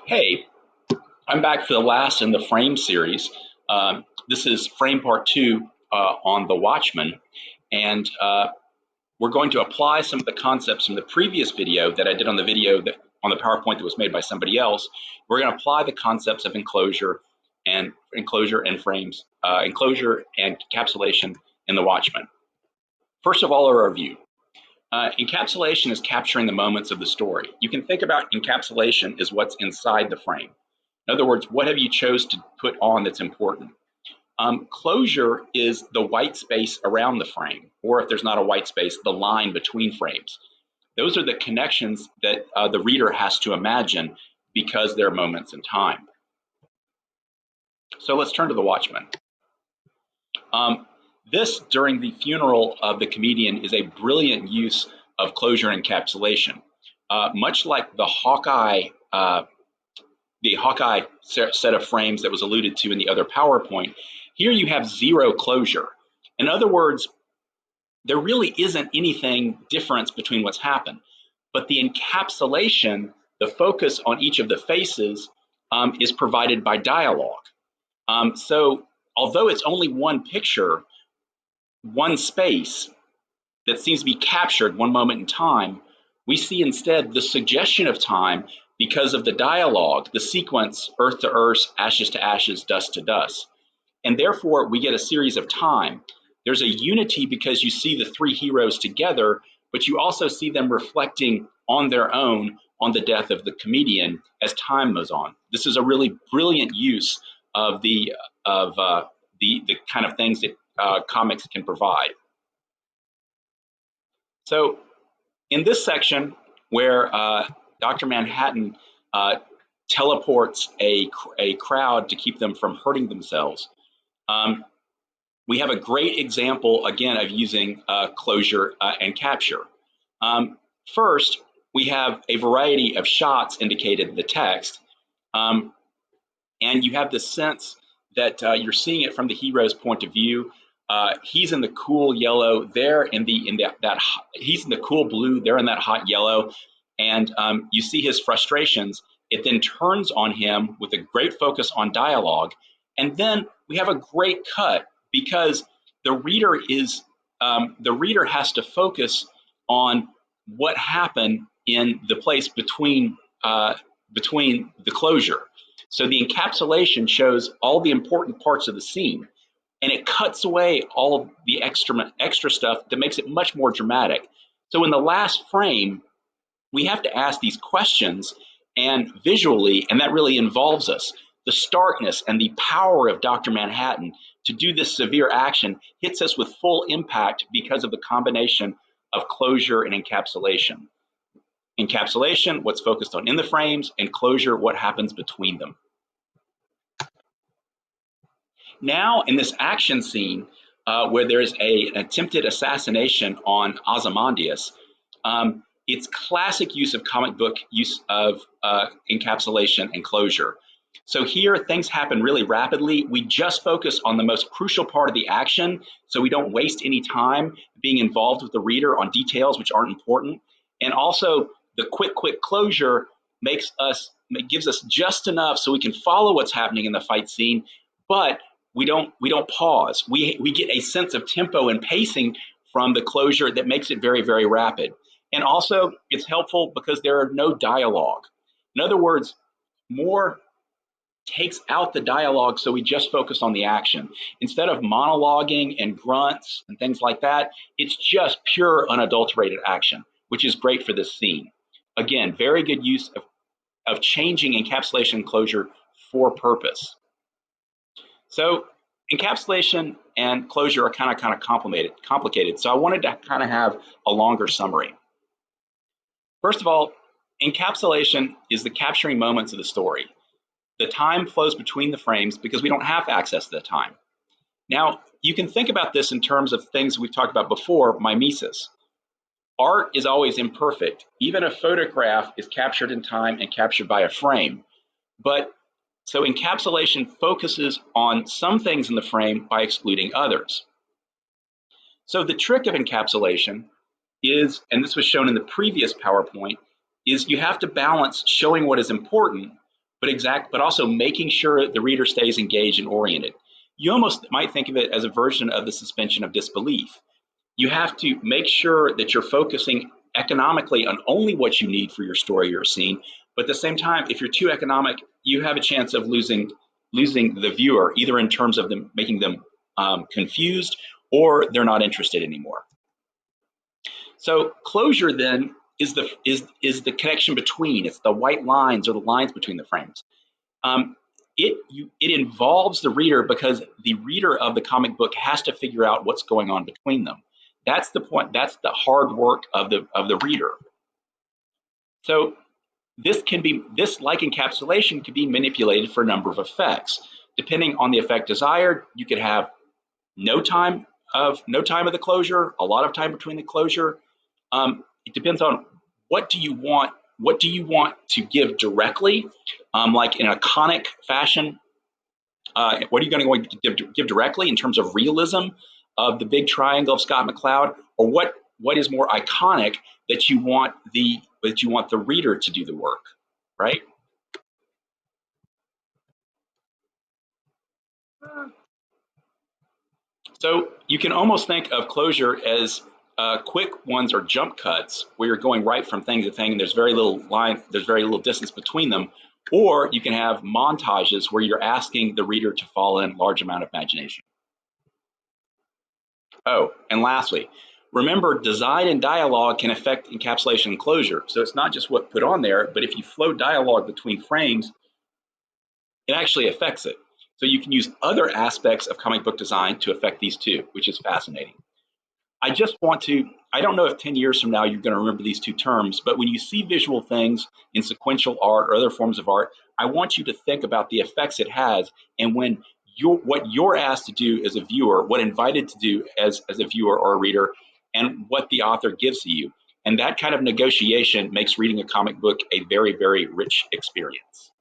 Hey, I'm back for the last in the frame series. This is frame part two on the Watchmen, and we're going to apply some of the concepts from the previous video that I did on the video that on the PowerPoint that was made by somebody else. We're going to apply the concepts of enclosure and frames, enclosure and encapsulation in the Watchmen. First of all, a review. Encapsulation is capturing the moments of the story. You can think about encapsulation as what's inside the frame. In other words, what have you chose to put on that's important? Closure is the white space around the frame, or if there's not a white space, the line between frames. Those are the connections that the reader has to imagine because they're moments in time. So let's turn to the Watchmen. This, during the funeral of the comedian, is a brilliant use of closure and encapsulation. Much like the Hawkeye set of frames that was alluded to in the other PowerPoint, here you have zero closure. In other words, there really isn't anything difference between what's happened, but the encapsulation, the focus on each of the faces, is provided by dialogue. So although it's only one picture, one space that seems to be captured one moment in time, we see instead the suggestion of time because of the dialogue, the sequence, earth to earth, ashes to ashes, dust to dust. And therefore, we get a series of time. There's a unity because you see the three heroes together, but you also see them reflecting on their own on the death of the comedian as time moves on. This is a really brilliant use of the kind of things that comics can provide. So in this section where Dr. Manhattan teleports a crowd to keep them from hurting themselves, we have a great example, again, of using closure and capture. First, we have a variety of shots indicated in the text, and you have the sense that you're seeing it from the hero's point of view. He's in the cool yellow, they're he's in the cool blue, they're in that hot yellow, and you see his frustrations. It then turns on him with a great focus on dialogue, and then we have a great cut because the reader has to focus on what happened in the place between the closure. So the encapsulation shows all the important parts of the scene, and it cuts away all the extra stuff that makes it much more dramatic. So in the last frame, we have to ask these questions and visually, and that really involves us. The starkness and the power of Dr. Manhattan to do this severe action hits us with full impact because of the combination of closure and encapsulation. Encapsulation, what's focused on in the frames, and closure, what happens between them. Now, in this action scene, where there's an attempted assassination on Ozymandias, it's classic use of comic book use of encapsulation and closure. So here, things happen really rapidly. We just focus on the most crucial part of the action, so we don't waste any time being involved with the reader on details which aren't important. And also, the quick closure gives us just enough so we can follow what's happening in the fight scene, but we don't pause. We get a sense of tempo and pacing from the closure that makes it very, very rapid. And also, it's helpful because there are no dialogue. In other words, more takes out the dialogue, so we just focus on the action. Instead of monologuing and grunts and things like that, it's just pure unadulterated action, which is great for this scene. Again, very good use of changing encapsulation and closure for purpose. So encapsulation and closure are kind of complicated. So I wanted to kind of have a longer summary. First of all, encapsulation is the capturing moments of the story. The time flows between the frames because we don't have access to the time. Now, you can think about this in terms of things we've talked about before, mimesis. Art is always imperfect. Even a photograph is captured in time and captured by a frame. So encapsulation focuses on some things in the frame by excluding others. So the trick of encapsulation is, and this was shown in the previous PowerPoint, is you have to balance showing what is important but also making sure the reader stays engaged and oriented. You almost might think of it as a version of the suspension of disbelief. You have to make sure that you're focusing economically on only what you need for your story or scene. But at the same time, if you're too economic, you have a chance of losing the viewer, either in terms of them making them confused or they're not interested anymore. So closure then is the connection between. It's the white lines or the lines between the frames. Um, it involves the reader because the reader of the comic book has to figure out what's going on between them. That's the point. That's the hard work of the reader. So this, like encapsulation, can be manipulated for a number of effects. Depending on the effect desired, you could have no time of the closure, a lot of time between the closure. It depends on what do you want. What do you want to give directly, like in a conic fashion? What are you going to give directly in terms of realism of the big triangle of Scott McCloud, or what is more iconic that you want the reader to do the work, right? So you can almost think of closure as quick ones or jump cuts where you're going right from thing to thing, and there's very little distance between them. Or you can have montages where you're asking the reader to fall in large amount of imagination. Oh, and lastly, remember design and dialogue can affect encapsulation and closure. So it's not just what put on there, but if you flow dialogue between frames, it actually affects it. So you can use other aspects of comic book design to affect these too, which is fascinating. I don't know if 10 years from now you're going to remember these two terms, but when you see visual things in sequential art or other forms of art, I want you to think about the effects it has. And what you're asked to do as a viewer, what invited to do as a viewer or a reader, and what the author gives to you. And that kind of negotiation makes reading a comic book a very, very rich experience.